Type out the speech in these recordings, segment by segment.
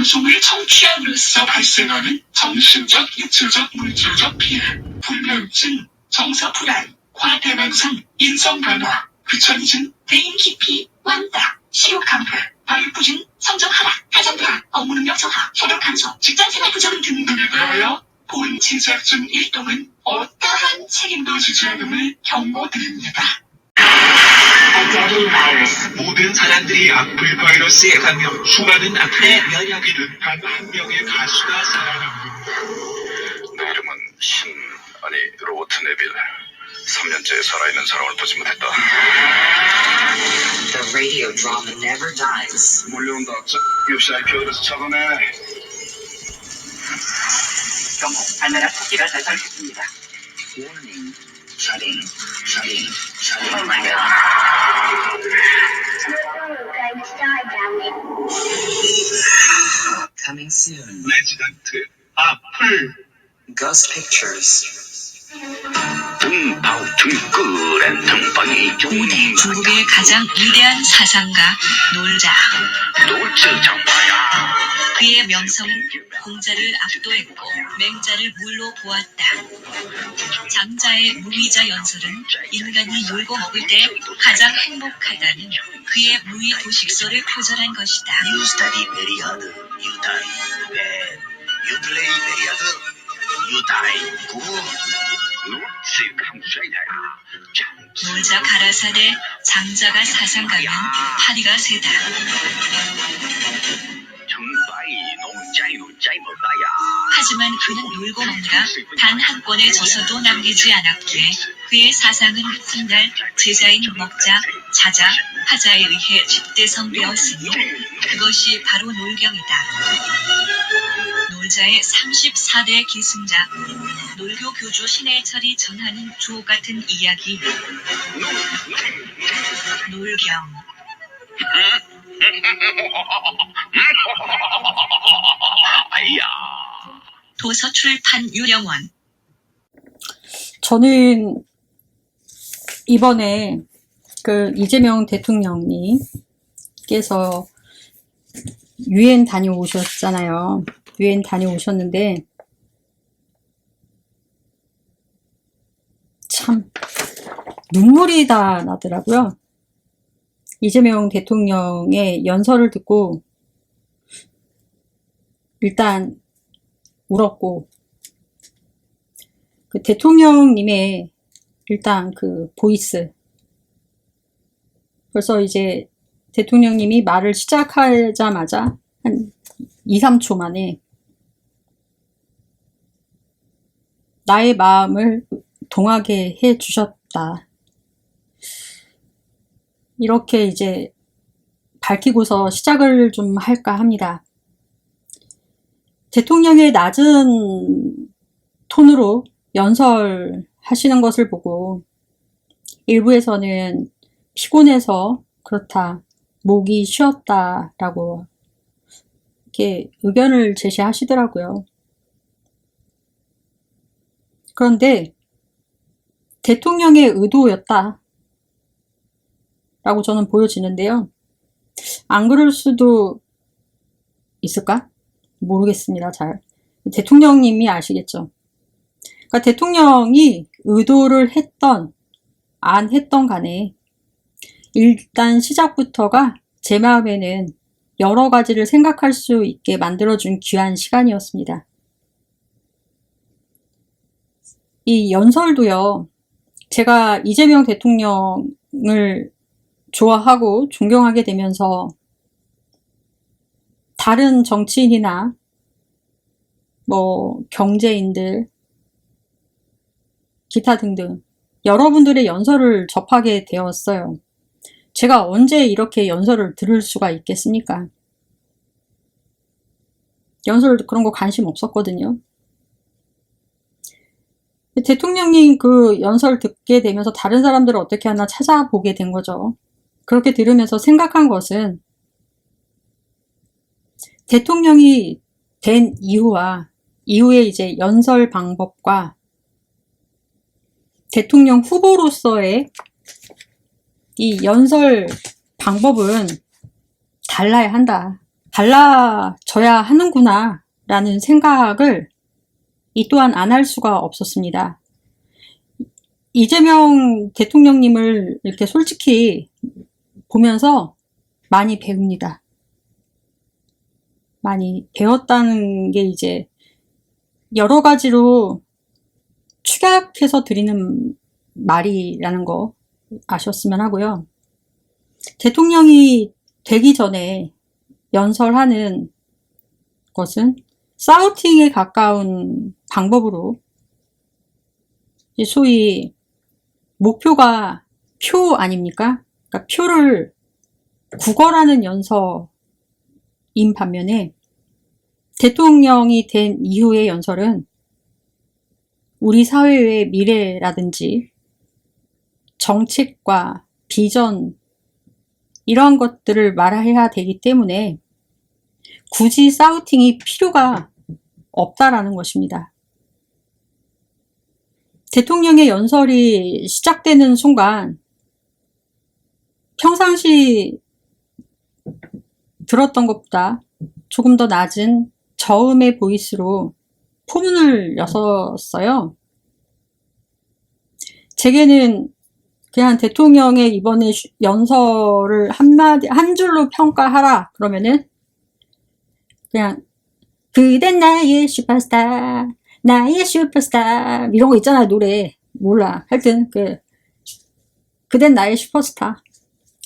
방송을 청취함으로써 발생하는 정신적, 육체적, 물질적 피해, 불면증, 정서 불안, 과대망상, 인성 변화, 귀차니즘, 대인 기피, 왕따, 식욕 감퇴, 발부진, 성적 하락, 가정 불안, 업무 능력 저하, 소득 감소, 직장생활 부정 등등에 대하여 본 제작진 일동은 어떠한 책임도 지지 않음을 경고드립니다. 모든 사람들이 악플 바이러스에 감염, 수많은 악플에 면역이 된 단 한 명의 가수가 살아남는다. 내 이름은 로버트 네빌. 3년째 살아있는 사람을 보지 못했다. The radio drama never dies. 몰려온다. UCIPO에서 잡아내. 경고, 발매라 토끼가 발달했습니다. Warning. Shutting. Oh my god. Coming soon. 레지던트, 악플. Ghost Pictures. 고대 중국의 가장 위대한 사상가 놀자. 그의 명성은 공자를 압도했고 맹자를 물로 보았다. 장자의 무위자 연설은 인간이 놀고 먹을 때 가장 행복하다는 그의 무위 도식설을 표절한 것이다. You study very hard. You die. Bad. You play very hard. You die. Good. 놀자 가라사대 장자가 사상가면 파리가 세다. 하지만 그는 놀고 먹느라 단 한 권의 저서도 남기지 않았기에 그의 사상은 훗날 제자인 먹자, 자자, 하자에 의해 집대성되었으니 그것이 바로 놀경이다. 놀자의 34대 기승자, 놀교 교주 신해철이 전하는 주옥 같은 이야기. 놀경. 도서출판 유령원. 저는 이번에 그 이재명 대통령님께서 유엔 다녀오셨잖아요. 유엔 다녀오셨는데 참 눈물이 다 나더라고요. 이재명 대통령의 연설을 듣고 일단 울었고, 그 대통령님의 일단 그 보이스, 벌써 이제 대통령님이 말을 시작하자마자 한 2, 3초 만에 나의 마음을 동하게 해 주셨다. 이렇게 이제 밝히고서 시작을 좀 할까 합니다. 대통령의 낮은 톤으로 연설하시는 것을 보고 일부에서는 피곤해서 그렇다, 목이 쉬었다라고 이렇게 의견을 제시하시더라고요. 그런데 대통령의 의도였다 라고 저는 보여지는데요. 안 그럴 수도 있을까? 모르겠습니다. 잘. 대통령님이 아시겠죠. 그러니까 대통령이 의도를 했던 안 했던 간에 일단 시작부터가 제 마음에는 여러 가지를 생각할 수 있게 만들어준 귀한 시간이었습니다. 이 연설도요, 제가 이재명 대통령을 좋아하고 존경하게 되면서 다른 정치인이나 뭐 경제인들, 기타 등등 여러분들의 연설을 접하게 되었어요. 제가 언제 이렇게 연설을 들을 수가 있겠습니까? 연설 그런 거 관심 없었거든요. 대통령님 그 연설 듣게 되면서 다른 사람들을 어떻게 하나 찾아보게 된 거죠. 그렇게 들으면서 생각한 것은 대통령이 된 이후와 이후에 이제 연설 방법과 대통령 후보로서의 이 연설 방법은 달라야 한다. 달라져야 하는구나 라는 생각을 이 또한 안 할 수가 없었습니다. 이재명 대통령님을 이렇게 솔직히 보면서 많이 배웁니다. 많이 배웠다는 게 이제 여러 가지로 축약해서 드리는 말이라는 거 아셨으면 하고요. 대통령이 되기 전에 연설하는 것은 사우팅에 가까운 방법으로 소위 목표가 표 아닙니까? 그러니까 표를 구걸하는 연설인 반면에 대통령이 된 이후의 연설은 우리 사회의 미래라든지 정책과 비전 이러한 것들을 말해야 되기 때문에 굳이 사우팅이 필요가 없다라는 것입니다. 대통령의 연설이 시작되는 순간 평상시 들었던 것보다 조금 더 낮은 저음의 보이스로 포문을 여섰어요. 제게는 그냥 대통령의 이번에 연설을 한 줄로 평가하라 그러면은 그냥 그댄 나의 슈퍼스타 나의 슈퍼스타 이런 거 있잖아요. 노래 몰라 하여튼 그댄 나의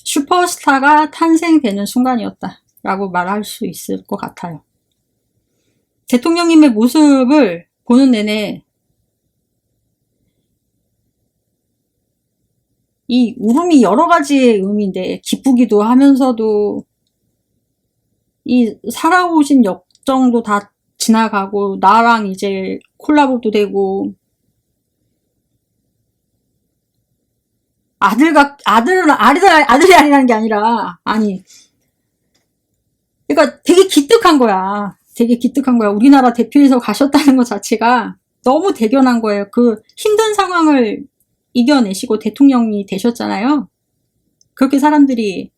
슈퍼스타가 탄생되는 순간이었다 라고 말할 수 있을 것 같아요. 대통령님의 모습을 보는 내내 이 울음이 여러 가지의 의미인데 기쁘기도 하면서도 이 살아오신 역정도 다 지나가고 나랑 이제 콜라보도 되고 아들이 아니라는 게 아니라 그러니까 되게 기특한 거야. 우리나라 대표해서 가셨다는 것 자체가 너무 대견한 거예요. 그 힘든 상황을 이겨내시고 대통령이 되셨잖아요. 그렇게 사람들이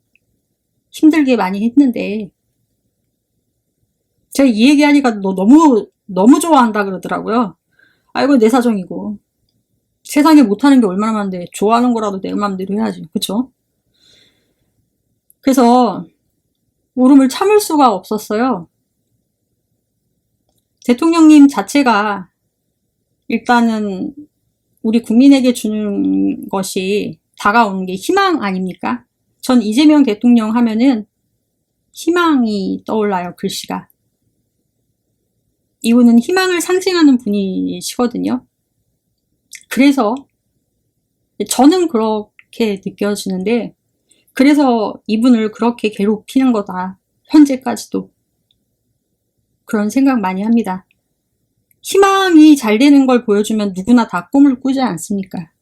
힘들게 많이 했는데 제가 이 얘기하니까 너 너무 좋아한다 그러더라고요. 아이고 내 사정이고 세상에 못하는 게 얼마나 많은데 좋아하는 거라도 내 마음대로 해야지. 그쵸? 그래서 울음을 참을 수가 없었어요. 대통령님 자체가 일단은 우리 국민에게 주는 것이 다가오는 게 희망 아닙니까? 전 이재명 대통령 하면은 희망이 떠올라요. 글씨가. 이분은 희망을 상징하는 분이시거든요. 그래서 저는 그렇게 느껴지는데 그래서 이분을 그렇게 괴롭히는 거다. 현재까지도. 그런 생각 많이 합니다. 희망이 잘 되는 걸 보여주면 누구나 다 꿈을 꾸지 않습니까?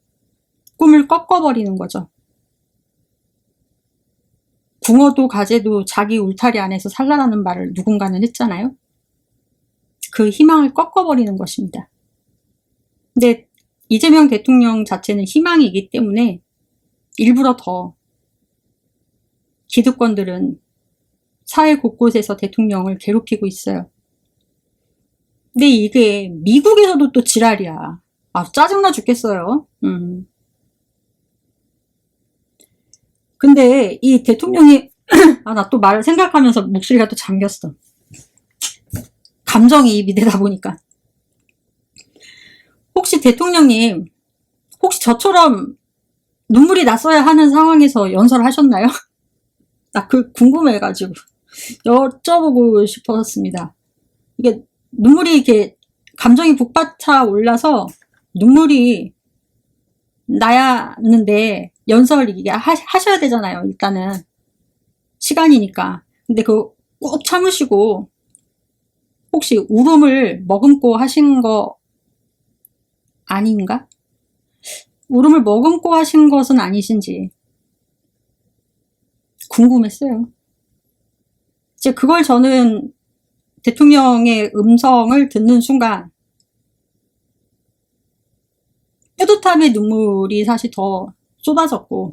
꿈을 꺾어버리는 거죠. 붕어도 가재도 자기 울타리 안에서 살라라는 말을 누군가는 했잖아요. 그 희망을 꺾어버리는 것입니다. 근데 이재명 대통령 자체는 희망이기 때문에 일부러 더 기득권들은 사회 곳곳에서 대통령을 괴롭히고 있어요. 근데 이게 미국에서도 또 지랄이야. 짜증나 죽겠어요. 근데 이 대통령이 나 또 말 생각하면서 목소리가 또 잠겼어. 감정이입이 되다 보니까. 혹시 대통령님 혹시 저처럼 눈물이 났어야 하는 상황에서 연설하셨나요? 나 궁금해가지고 여쭤보고 싶었습니다. 이게 눈물이 이렇게 감정이 북받쳐 올라서 눈물이 나야 하는데 연설 이게 하셔야 되잖아요. 일단은 시간이니까. 근데 그거 꼭 참으시고 혹시 울음을 머금고 하신 거 아닌가? 울음을 머금고 하신 것은 아니신지 궁금했어요. 이제 그걸 저는 대통령의 음성을 듣는 순간 뿌듯함의 눈물이 사실 더 쏟아졌고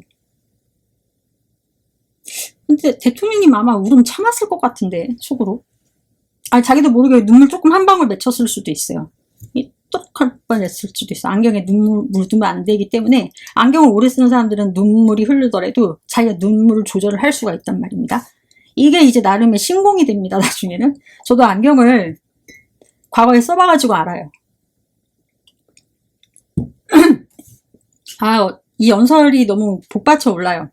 근데 대통령님 아마 울음 참았을 것 같은데, 속으로. 아니, 자기도 모르게 눈물 조금 한 방울 맺혔을 수도 있어요. 똑할 뻔했을 수도 있어. 안경에 눈물 묻으면 안 되기 때문에 안경을 오래 쓰는 사람들은 눈물이 흐르더라도 자기가 눈물을 조절을 할 수가 있단 말입니다. 이게 이제 나름의 신공이 됩니다. 나중에는. 저도 안경을 과거에 써봐가지고 알아요. 아, 이 연설이 너무 복받쳐 올라요.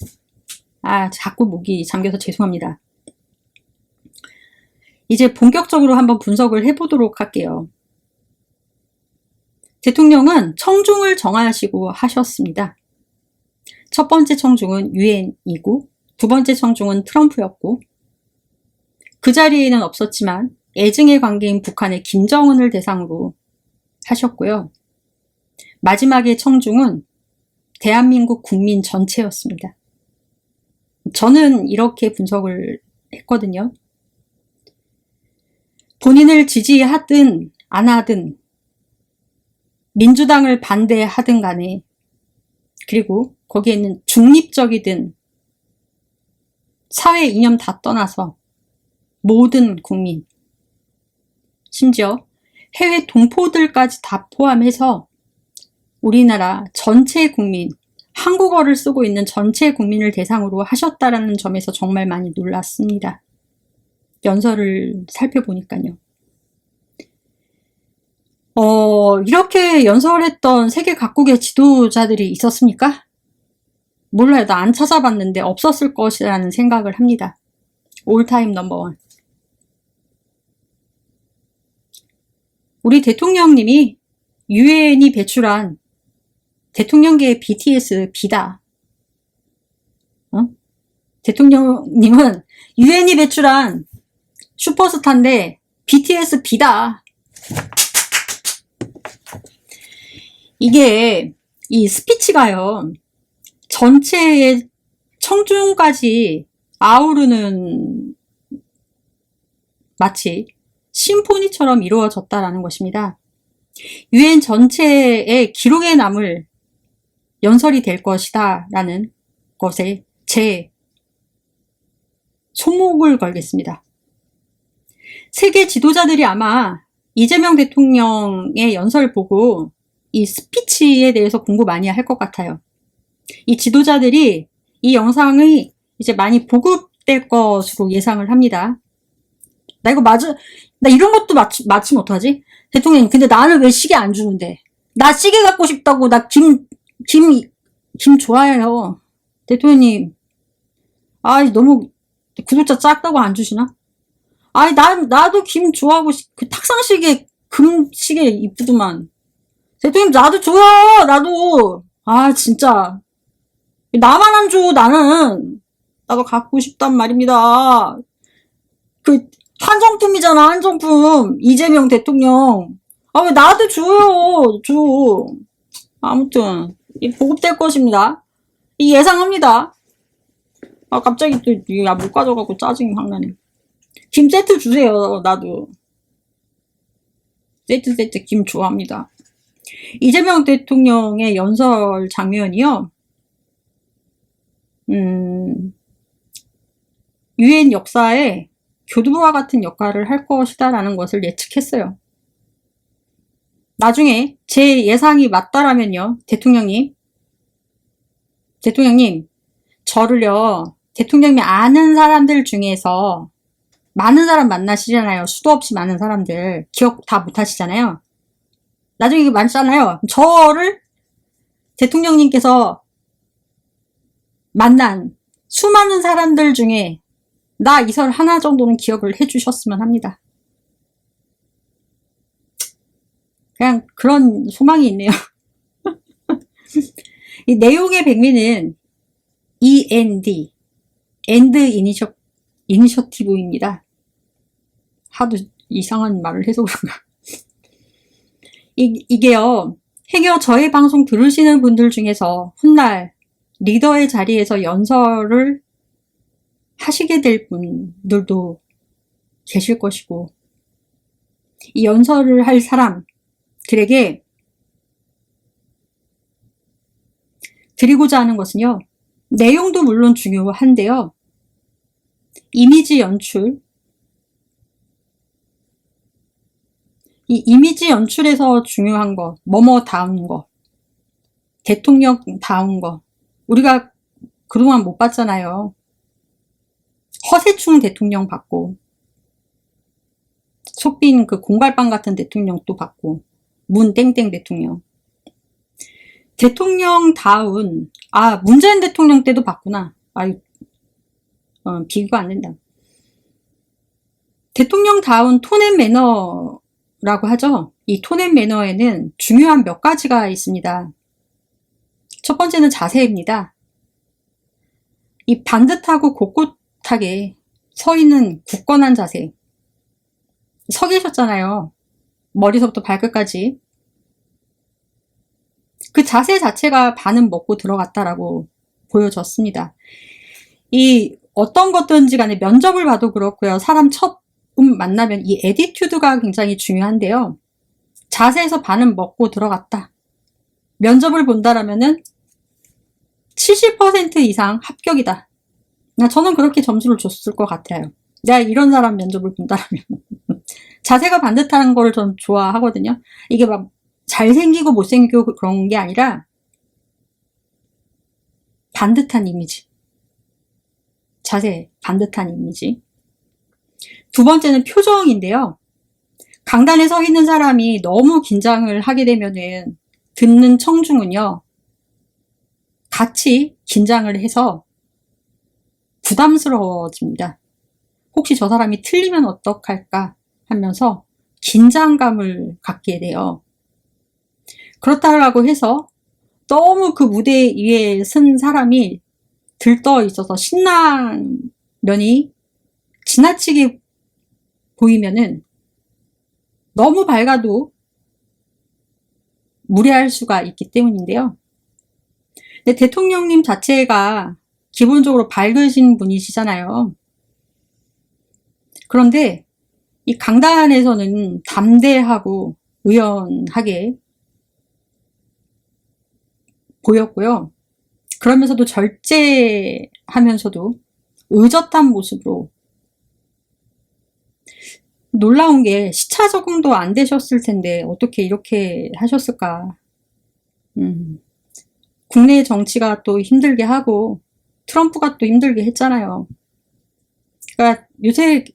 아, 자꾸 목이 잠겨서 죄송합니다. 이제 본격적으로 한번 분석을 해보도록 할게요. 대통령은 청중을 정하시고 하셨습니다. 첫 번째 청중은 유엔이고 두 번째 청중은 트럼프였고 그 자리에는 없었지만 애증의 관계인 북한의 김정은을 대상으로 하셨고요. 마지막에 청중은 대한민국 국민 전체였습니다. 저는 이렇게 분석을 했거든요. 본인을 지지하든 안 하든 민주당을 반대하든 간에 그리고 거기에는 중립적이든 사회 이념 다 떠나서 모든 국민 심지어 해외 동포들까지 다 포함해서 우리나라 전체 국민 한국어를 쓰고 있는 전체 국민을 대상으로 하셨다라는 점에서 정말 많이 놀랐습니다. 연설을 살펴보니까요. 이렇게 연설했던 세계 각국의 지도자들이 있었습니까? 몰라요. 나 안 찾아봤는데 없었을 것이라는 생각을 합니다. 올타임 넘버원. 우리 대통령님이 유엔이 배출한 대통령계의 BTS B다. 대통령님은 유엔이 배출한 슈퍼스타인데 BTS B다. 이게 이 스피치가요. 전체의 청중까지 아우르는 마치 심포니처럼 이루어졌다라는 것입니다. 유엔 전체의 기록에 남을 연설이 될 것이다 라는 것에 제 손목을 걸겠습니다. 세계 지도자들이 아마 이재명 대통령의 연설 보고 이 스피치에 대해서 공부 많이 할 것 같아요. 이 지도자들이 이 영상이 이제 많이 보급될 것으로 예상을 합니다. 나 이런 것도 맞추면 어떡하지? 대통령님, 근데 나는 왜 시계 안 주는데? 나 시계 갖고 싶다고, 나 김 좋아해요. 대통령님, 너무 구독자 작다고 안 주시나? 나도 김 좋아하고, 그 탁상시계, 금시계 이쁘더만. 대통령님, 나도 줘요! 나도! 진짜. 나만 안 줘, 나는. 나도 갖고 싶단 말입니다. 한정품이잖아, 한정품. 이재명 대통령. 왜 나도 줘요, 줘. 아무튼, 보급될 것입니다. 예상합니다. 갑자기 못 가져가고 짜증이 확 나네. 김 세트 주세요, 나도. 세트 김 좋아합니다. 이재명 대통령의 연설 장면이요. 유엔 역사에 교두보와 같은 역할을 할 것이다라는 것을 예측했어요. 나중에 제 예상이 맞다라면요. 대통령님, 저를요. 대통령님이 아는 사람들 중에서 많은 사람 만나시잖아요. 수도 없이 많은 사람들. 기억 다 못하시잖아요. 나중에 이게 많잖아요. 저를 대통령님께서 만난 수많은 사람들 중에 나 이설 하나 정도는 기억을 해주셨으면 합니다. 그냥 그런 소망이 있네요. 이 내용의 백미는 END, End Initiative입니다. 하도 이상한 말을 해서 그런가. 이게요, 행여 저의 방송 들으시는 분들 중에서 훗날 리더의 자리에서 연설을 하시게 될 분들도 계실 것이고, 이 연설을 할 사람들에게 드리고자 하는 것은요, 내용도 물론 중요한데요, 이미지 연출. 이 이미지 연출에서 중요한 거, 뭐뭐다운 거, 대통령다운 거. 우리가 그동안 못 봤잖아요. 허세충 대통령 봤고, 속빈 그 공갈빵 같은 대통령 또 봤고, 문땡땡 대통령. 대통령다운, 문재인 대통령 때도 봤구나. 비교가 안 된다. 대통령다운 톤 앤 매너라고 하죠. 이 톤 앤 매너에는 중요한 몇 가지가 있습니다. 첫 번째는 자세입니다. 이 반듯하고 곳곳하게 서 있는 굳건한 자세. 서 계셨잖아요. 머리서부터 발끝까지. 그 자세 자체가 반은 먹고 들어갔다라고 보여졌습니다. 이 어떤 것든지 간에 면접을 봐도 그렇고요. 사람 처음 만나면 이 애티튜드가 굉장히 중요한데요. 자세에서 반은 먹고 들어갔다. 면접을 본다라면은 70% 이상 합격이다. 저는 그렇게 점수를 줬을 것 같아요. 내가 이런 사람 면접을 본다라면. 자세가 반듯한 거를 전 좋아하거든요. 이게 막 잘생기고 못생기고 그런 게 아니라 반듯한 이미지. 자세, 반듯한 이미지. 두 번째는 표정인데요. 강단에 서 있는 사람이 너무 긴장을 하게 되면은 듣는 청중은요, 같이 긴장을 해서 부담스러워집니다. 혹시 저 사람이 틀리면 어떡할까 하면서 긴장감을 갖게 돼요. 그렇다고 해서 너무 그 무대 위에 쓴 사람이 들떠 있어서 신난 면이 지나치게 보이면은 너무 밝아도 무례할 수가 있기 때문인데요. 근데 대통령님 자체가 기본적으로 밝으신 분이시잖아요. 그런데 이 강단에서는 담대하고 의연하게 보였고요. 그러면서도 절제하면서도 의젓한 모습으로. 놀라운 게 시차 적응도 안 되셨을 텐데 어떻게 이렇게 하셨을까. 국내 정치가 또 힘들게 하고 트럼프가 또 힘들게 했잖아요. 그러니까 요새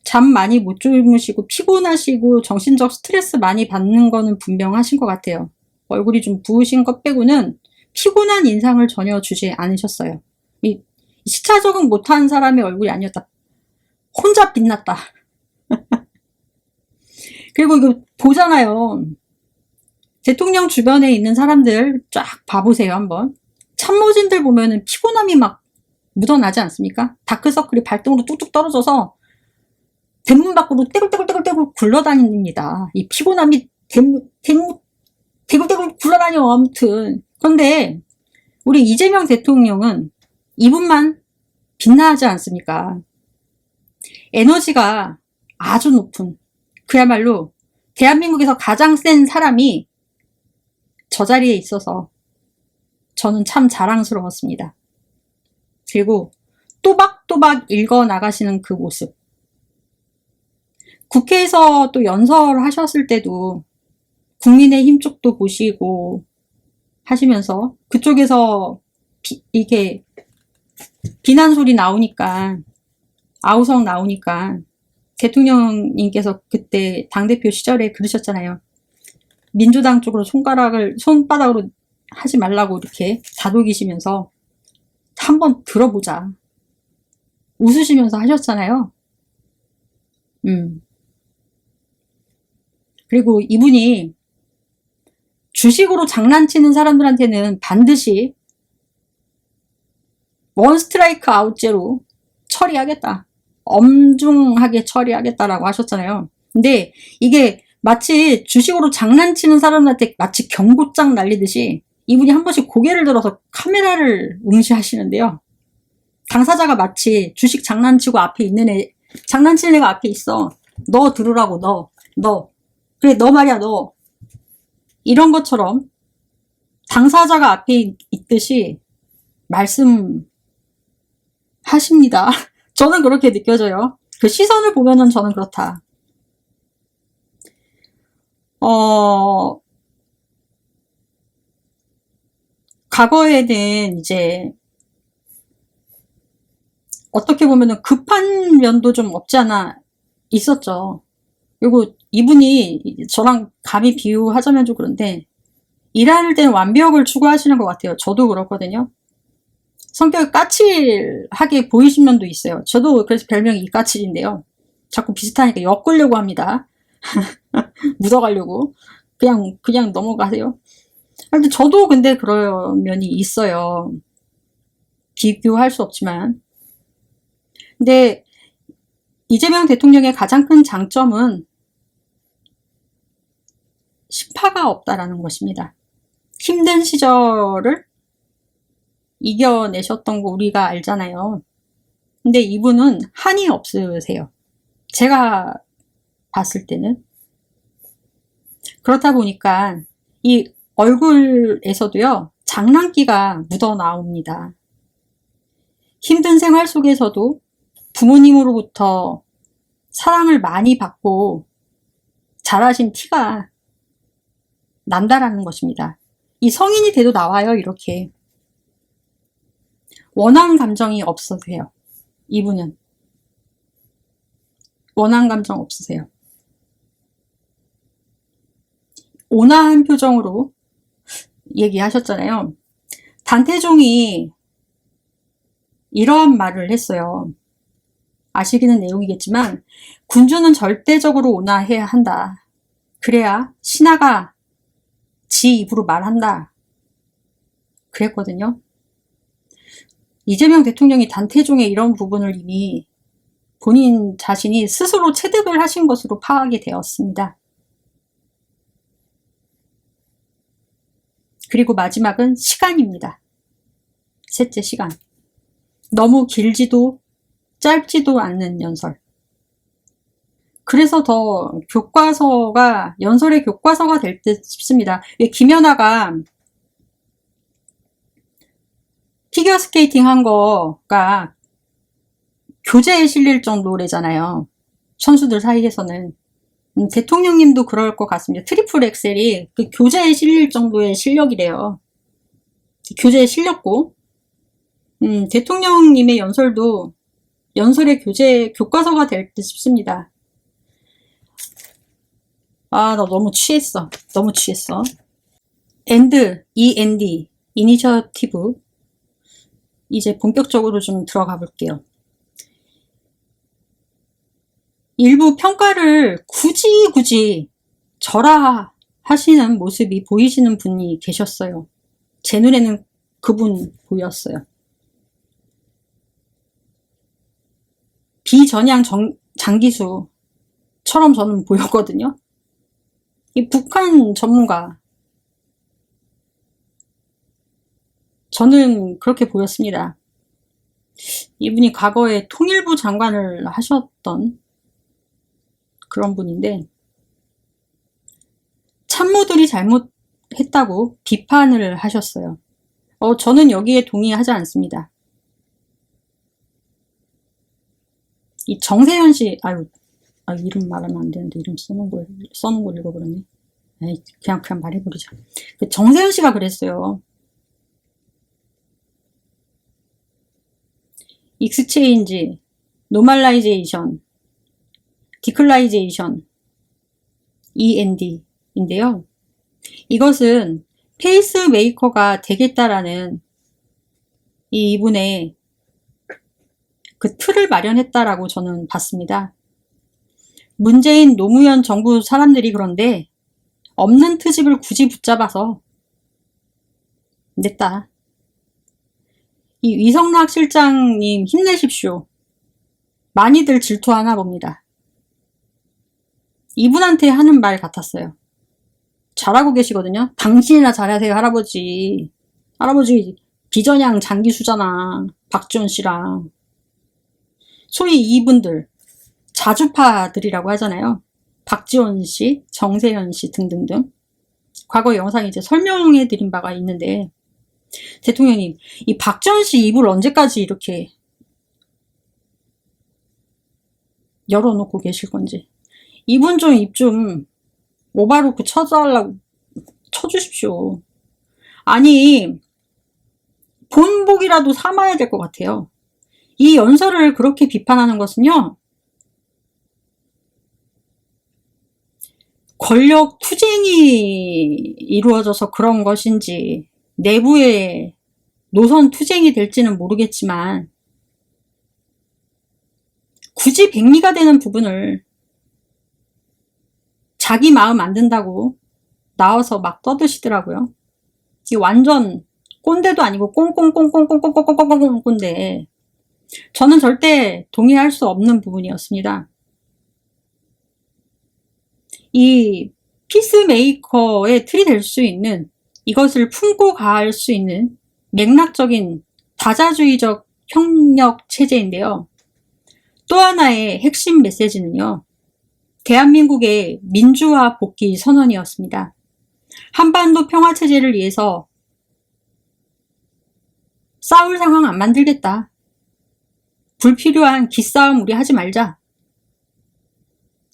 잠 많이 못 주무시고 피곤하시고 정신적 스트레스 많이 받는 거는 분명하신 것 같아요. 얼굴이 좀 부으신 것 빼고는 피곤한 인상을 전혀 주지 않으셨어요. 이 시차 적응 못한 사람의 얼굴이 아니었다. 혼자 빛났다. 그리고 이거 보잖아요. 대통령 주변에 있는 사람들 쫙 봐보세요, 한번. 참모진들 보면은 피곤함이 막 묻어나지 않습니까? 다크서클이 발등으로 뚝뚝 떨어져서 대문 밖으로 떼굴떼굴떼굴떼굴 굴러다닙니다. 이 피곤함이 대굴대굴 굴러다녀, 아무튼. 그런데 우리 이재명 대통령은 이분만 빛나지 않습니까? 에너지가 아주 높은, 그야말로 대한민국에서 가장 센 사람이 저 자리에 있어서 저는 참 자랑스러웠습니다. 그리고 또박또박 읽어 나가시는 그 모습. 국회에서 또 연설하셨을 때도 국민의힘 쪽도 보시고 하시면서 그쪽에서 이게 비난 소리 나오니까, 아우성 나오니까 대통령님께서 그때 당대표 시절에 그러셨잖아요. 민주당 쪽으로 손바닥으로 하지 말라고 이렇게 다독이시면서 한번 들어보자. 웃으시면서 하셨잖아요. 그리고 이분이 주식으로 장난치는 사람들한테는 반드시 원 스트라이크 아웃제로 처리하겠다. 엄중하게 처리하겠다라고 하셨잖아요. 근데 이게 마치 주식으로 장난치는 사람한테 마치 경고장 날리듯이 이분이 한 번씩 고개를 들어서 카메라를 응시하시는데요. 당사자가 마치 주식 장난치고 앞에 있는 장난치는 애가 앞에 있어. 너 들으라고, 너. 그래, 너 말이야, 너. 이런 당사자가 앞에 있듯이 말씀하십니다. 저는 그렇게 느껴져요. 그 시선을 보면은 저는 그렇다. 과거에는 이제 어떻게 보면은 급한 면도 좀 없지 않아 있었죠. 그리고 이분이 저랑 감히 비유하자면 좀 그런데 일할 땐 완벽을 추구하시는 것 같아요. 저도 그렇거든요. 성격이 까칠하게 보이신 면도 있어요. 저도 그래서 별명이 이까칠인데요. 자꾸 비슷하니까 엮으려고 합니다. 묻어가려고. 그냥 넘어가세요. 근데 저도 근데 그런 면이 있어요. 비교할 수 없지만. 근데 이재명 대통령의 가장 큰 장점은 시파가 없다라는 것입니다. 힘든 시절을 이겨내셨던 거 우리가 알잖아요. 근데 이분은 한이 없으세요. 제가 봤을 때는. 그렇다 보니까 이 얼굴에서도요, 장난기가 묻어 나옵니다. 힘든 생활 속에서도 부모님으로부터 사랑을 많이 받고 자라신 티가 난다라는 것입니다. 이 성인이 돼도 나와요, 이렇게. 원한 감정이 없으세요. 이분은. 원한 감정 없으세요. 온화한 표정으로 얘기하셨잖아요. 단태종이 이러한 말을 했어요. 아시기는 내용이겠지만 군주는 절대적으로 온화해야 한다. 그래야 신하가 지 입으로 말한다. 그랬거든요. 이재명 대통령이 단태종의 이런 부분을 이미 본인 자신이 스스로 체득을 하신 것으로 파악이 되었습니다. 그리고 마지막은 시간입니다. 셋째, 시간. 너무 길지도 짧지도 않는 연설. 그래서 더 교과서가, 연설의 교과서가 될 듯 싶습니다. 김연아가 피겨스케이팅 한 거가 교재에 실릴 정도래잖아요. 선수들 사이에서는. 대통령님도 그럴 것 같습니다. 트리플 엑셀이 그 교재에 실릴 정도의 실력이래요. 교재에 실렸고, 대통령님의 연설도 연설의 교과서가 될 듯 싶습니다. 아, 나 너무 취했어. 너무 취했어. END, 이니셔티브. 이제 본격적으로 좀 들어가 볼게요. 일부 평가를 굳이 절하하시는 모습이 보이시는 분이 계셨어요. 제 눈에는 그분 보였어요. 비전향 장기수처럼 저는 보였거든요. 이 북한 전문가. 저는 그렇게 보였습니다. 이분이 과거에 통일부 장관을 하셨던 그런 분인데, 참모들이 잘못했다고 비판을 하셨어요. 저는 여기에 동의하지 않습니다. 이 정세현 씨, 이름 말하면 안 되는데, 이름 써놓은 걸 읽어버렸네. 그냥 말해버리자. 정세현 씨가 그랬어요. 익스체인지, 노멀라이제이션, 디클라이제이션, END인데요. 이것은 페이스메이커가 되겠다라는 이분의 그 틀을 마련했다라고 저는 봤습니다. 문재인, 노무현 정부 사람들이 그런데 없는 트집을 굳이 붙잡아서 냈다. 이 위성락 실장님 힘내십시오. 많이들 질투하나 봅니다. 이분한테 하는 말 같았어요. 잘하고 계시거든요. 당신이나 잘하세요, 할아버지. 할아버지 비전향 장기수잖아. 박지원 씨랑. 소위 이분들, 자주파들이라고 하잖아요. 박지원 씨, 정세현 씨 등등등. 과거 영상에 이제 설명해드린 바가 있는데, 대통령님, 이 박지원 씨 입을 언제까지 이렇게 열어놓고 계실 건지. 이분 좀 입 좀 오바로크 쳐주십시오. 아니, 본복이라도 삼아야 될 것 같아요. 이 연설을 그렇게 비판하는 것은요, 권력 투쟁이 이루어져서 그런 것인지, 내부의 노선 투쟁이 될지는 모르겠지만, 굳이 백미가 되는 부분을 자기 마음 안 든다고 나와서 막 떠드시더라고요. 이 완전 꼰대도 아니고 꽁꽁꽁꽁꽁꽁꽁꽁꽁꽁 꼰대. 저는 절대 동의할 수 없는 부분이었습니다. 이 피스메이커의 틀이 될 수 있는, 이것을 품고 갈 수 있는 맥락적인 다자주의적 협력 체제인데요. 또 하나의 핵심 메시지는요, 대한민국의 민주화 복귀 선언이었습니다. 한반도 평화체제를 위해서 싸울 상황 안 만들겠다. 불필요한 기싸움 우리 하지 말자.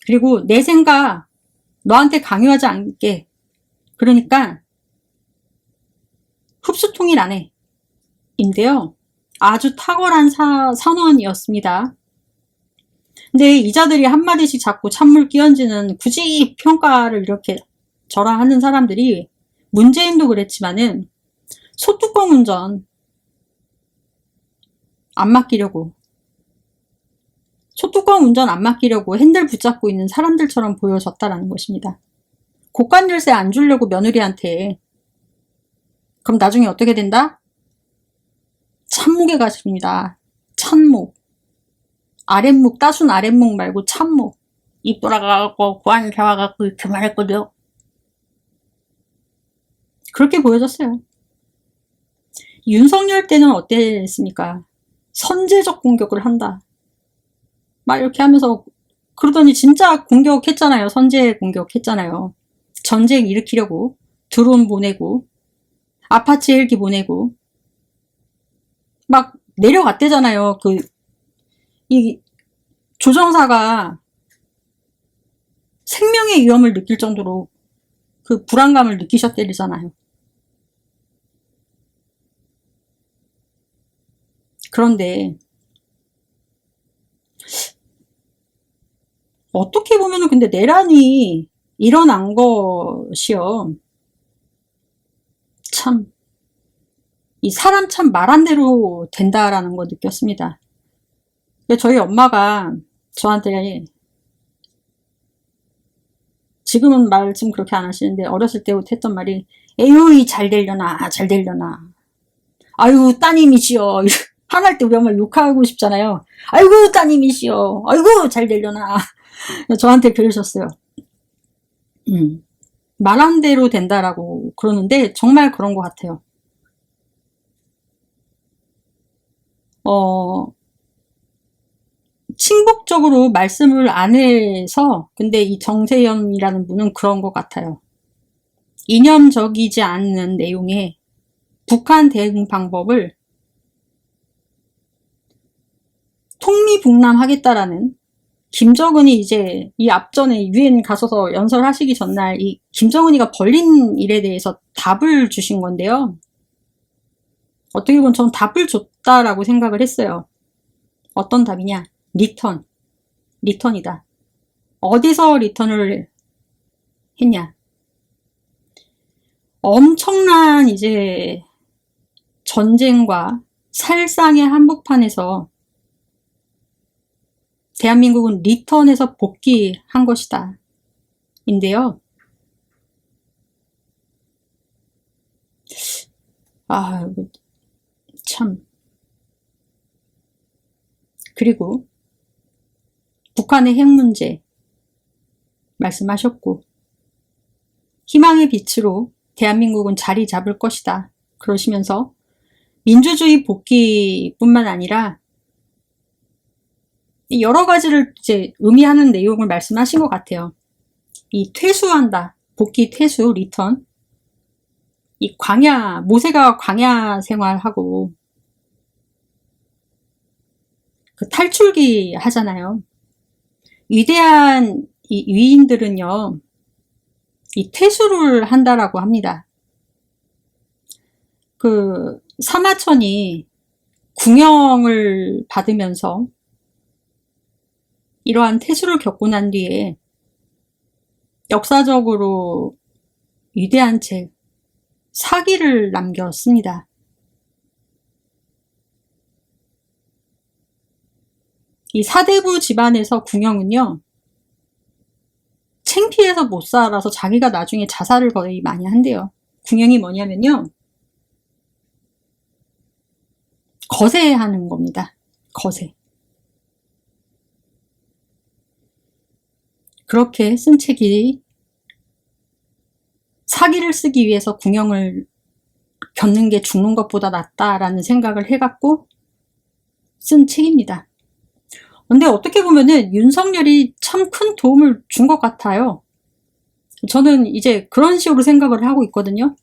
그리고 내 생각 너한테 강요하지 않게. 그러니까 흡수통일 안 해. 인데요. 아주 탁월한 선언이었습니다. 근데 이자들이 한마디씩 자꾸 찬물 끼얹는 굳이 평가를 이렇게 저랑 하는 사람들이, 문재인도 그랬지만은 소뚜껑 운전 안 맡기려고, 소뚜껑 운전 안 맡기려고 핸들 붙잡고 있는 사람들처럼 보여졌다라는 것입니다. 고관 열쇠 안 주려고 며느리한테. 그럼 나중에 어떻게 된다? 참목에 가십니다. 참목. 아랫목, 따순 아랫목 말고 참목. 입 돌아가고 고안 세워갖고 이렇게 말했거든요. 그렇게 보여졌어요. 윤석열 때는 어땠습니까? 선제적 공격을 한다. 막 이렇게 하면서 그러더니 진짜 공격했잖아요. 선제 공격했잖아요. 전쟁 일으키려고 드론 보내고 아파치 헬기 보내고 막 내려갔대잖아요. 이 조정사가 생명의 위험을 느낄 정도로 그 불안감을 느끼셨대잖아요. 그런데 어떻게 보면은 근데 내란이 일어난 것이요. 참, 이 사람 참 말한 대로 된다라는 거 느꼈습니다. 저희 엄마가 저한테, 지금은 말씀 그렇게 안 하시는데 어렸을 때부터 했던 말이, 에휴 잘 되려나 잘 되려나, 아유 따님이시여. 화날 때 우리 엄마 욕하고 싶잖아요. 아이고 따님이시여, 아이고 잘 되려나. 저한테 그러셨어요. 말한 대로 된다라고 그러는데 정말 그런 것 같아요. 친북적으로 말씀을 안 해서, 근데 이 정세현이라는 분은 그런 것 같아요. 이념적이지 않는 내용의 북한 대응 방법을 통미북남하겠다라는, 김정은이 이제 이 앞전에 유엔 가셔서 연설하시기 전날 이 김정은이가 벌린 일에 대해서 답을 주신 건데요. 어떻게 보면 전 답을 줬다라고 생각을 했어요. 어떤 답이냐? 리턴이다. 어디서 리턴을 했냐? 엄청난 이제 전쟁과 살상의 한복판에서 대한민국은 리턴해서 복귀한 것이다. 인데요. 참. 그리고 북한의 핵 문제 말씀하셨고, 희망의 빛으로 대한민국은 자리 잡을 것이다. 그러시면서 민주주의 복귀뿐만 아니라 여러 가지를 이제 의미하는 내용을 말씀하신 것 같아요. 이 퇴수한다. 복귀, 퇴수, 리턴. 이 모세가 광야 생활하고 그 탈출기 하잖아요. 위대한 이 위인들은요, 이 퇴수를 한다라고 합니다. 그 사마천이 궁영을 받으면서 이러한 퇴수를 겪고 난 뒤에 역사적으로 위대한 책 사기를 남겼습니다. 이 사대부 집안에서 궁영은요, 창피해서 못 살아서 자기가 나중에 자살을 거의 많이 한대요. 궁영이 뭐냐면요, 거세하는 겁니다. 거세. 그렇게 쓴 책이 사기를 쓰기 위해서 궁영을 겪는 게 죽는 것보다 낫다라는 생각을 해갖고 쓴 책입니다. 근데 어떻게 보면은 윤석열이 참 큰 도움을 준 것 같아요. 저는 이제 그런 식으로 생각을 하고 있거든요.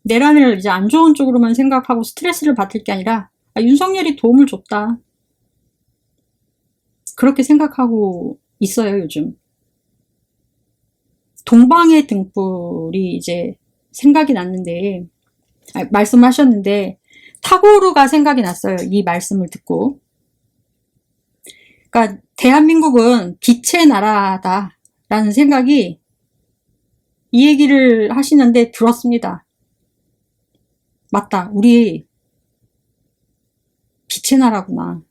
내란을 이제 안 좋은 쪽으로만 생각하고 스트레스를 받을 게 아니라, 윤석열이 도움을 줬다. 그렇게 생각하고 있어요, 요즘. 동방의 등불이 이제 생각이 났는데, 말씀하셨는데, 타고르가 생각이 났어요. 이 말씀을 듣고. 그러니까 대한민국은 빛의 나라다라는 생각이, 이 얘기를 하시는데 들었습니다. 맞다. 우리 빛의 나라구나.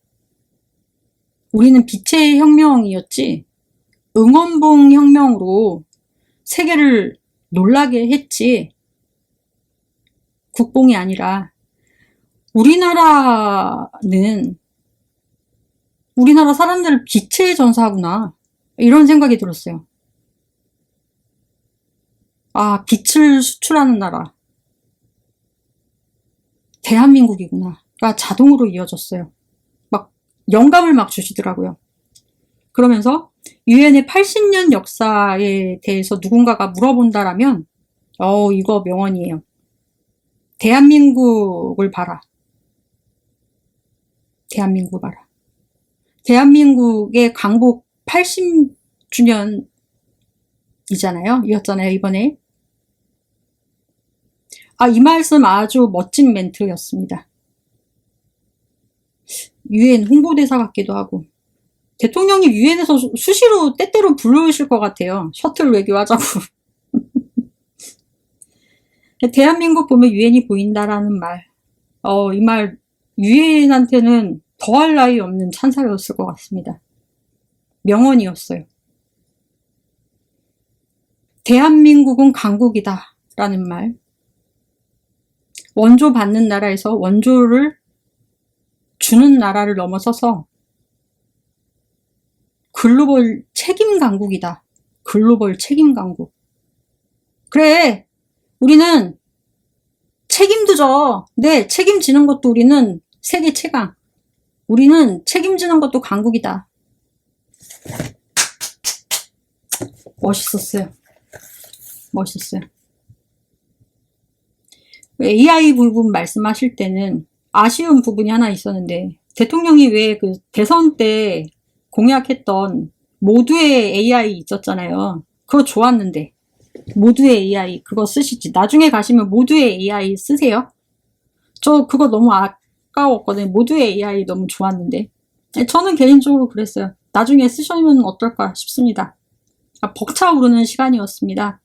우리는 빛의 혁명이었지. 응원봉 혁명으로 세계를 놀라게 했지. 국뽕이 아니라. 우리나라는 우리나라 사람들 빛의 전사구나. 이런 생각이 들었어요. 아, 빛을 수출하는 나라. 대한민국이구나. 가 자동으로 이어졌어요. 막 영감을 막 주시더라고요. 그러면서 유엔의 80년 역사에 대해서 누군가가 물어본다라면 이거 명언이에요. 대한민국을 봐라. 대한민국 봐라. 대한민국의 광복 80주년이잖아요. 이었잖아요, 이번에. 이 말씀 아주 멋진 멘트였습니다. 유엔 홍보대사 같기도 하고. 대통령이 유엔에서 수시로 때때로 불러오실 것 같아요. 셔틀 외교하자고. 대한민국 보면 유엔이 보인다라는 말. 이 말 유엔한테는 더할 나위 없는 찬사였을 것 같습니다. 명언이었어요. 대한민국은 강국이다 라는 말. 원조 받는 나라에서 원조를 주는 나라를 넘어서서 글로벌 책임 강국이다. 글로벌 책임 강국. 그래, 우리는 책임도 져. 네, 책임지는 것도 우리는 세계 최강. 우리는 책임지는 것도 강국이다. 멋있었어요. 멋있었어요. AI 부분 말씀하실 때는 아쉬운 부분이 하나 있었는데, 대통령이 왜 그 대선 때 공약했던 모두의 AI 있었잖아요. 그거 좋았는데, 모두의 AI 그거 쓰시지. 나중에 가시면 모두의 AI 쓰세요. 저 그거 너무 아까웠거든요. 모두의 AI 너무 좋았는데. 저는 개인적으로 그랬어요. 나중에 쓰시면 어떨까 싶습니다. 벅차오르는 시간이었습니다.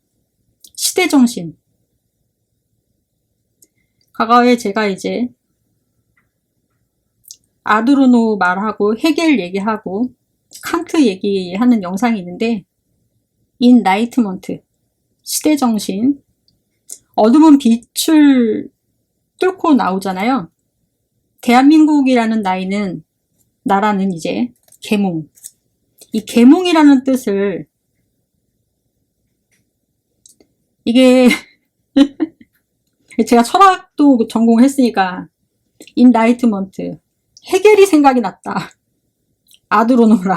시대정신. 과거에 제가 이제 아드로노 말하고 헤겔 얘기하고 칸트 얘기하는 영상이 있는데, 인라이트먼트, 시대정신, 어둠은 빛을 뚫고 나오잖아요. 대한민국이라는 나라는 이제 계몽. 이 계몽이라는 뜻을, 이게 제가 철학도 전공했으니까 인라이트먼트, 헤겔이 생각이 났다. 아드로노라.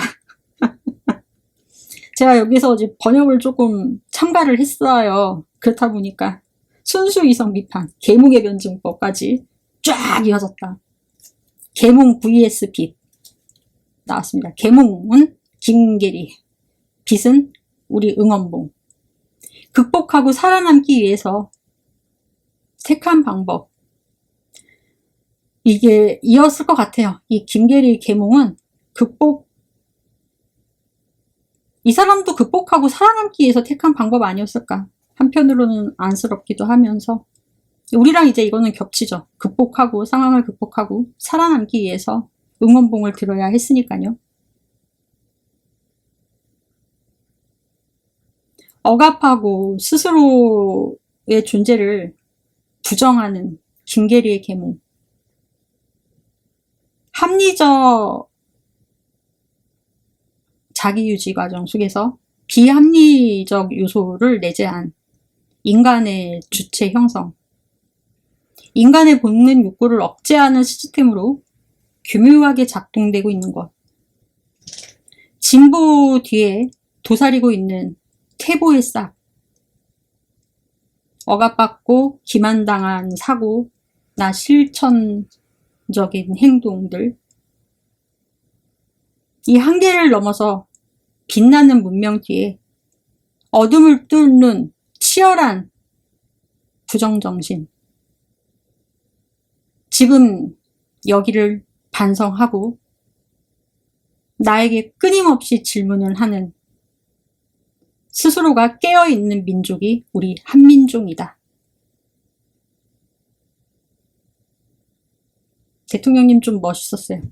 제가 여기서 이제 번역을 조금 첨가를 했어요. 그렇다 보니까 순수 이성 비판, 계몽의 변증법까지 쫙 이어졌다. 계몽 vs 빛 나왔습니다. 계몽은 김계리, 빛은 우리 응원봉. 극복하고 살아남기 위해서 택한 방법. 이게 이었을 것 같아요. 이 김계리 계몽은 이 사람도 극복하고 살아남기 위해서 택한 방법 아니었을까. 한편으로는 안쓰럽기도 하면서 우리랑 이제 이거는 겹치죠. 극복하고 상황을 극복하고 살아남기 위해서 응원봉을 들어야 했으니까요. 억압하고 스스로의 존재를 부정하는 김계리의 계몽. 합리적 자기유지 과정 속에서 비합리적 요소를 내재한 인간의 주체 형성. 인간의 본능 욕구를 억제하는 시스템으로 교묘하게 작동되고 있는 것. 진보 뒤에 도사리고 있는 태보의 싹. 억압받고 기만당한 사고나 실천적인 행동들. 이 한계를 넘어서 빛나는 문명 뒤에 어둠을 뚫는 치열한 부정정신. 지금 여기를 반성하고 나에게 끊임없이 질문을 하는 스스로가 깨어있는 민족이 우리 한민족이다. 대통령님 좀 멋있었어요.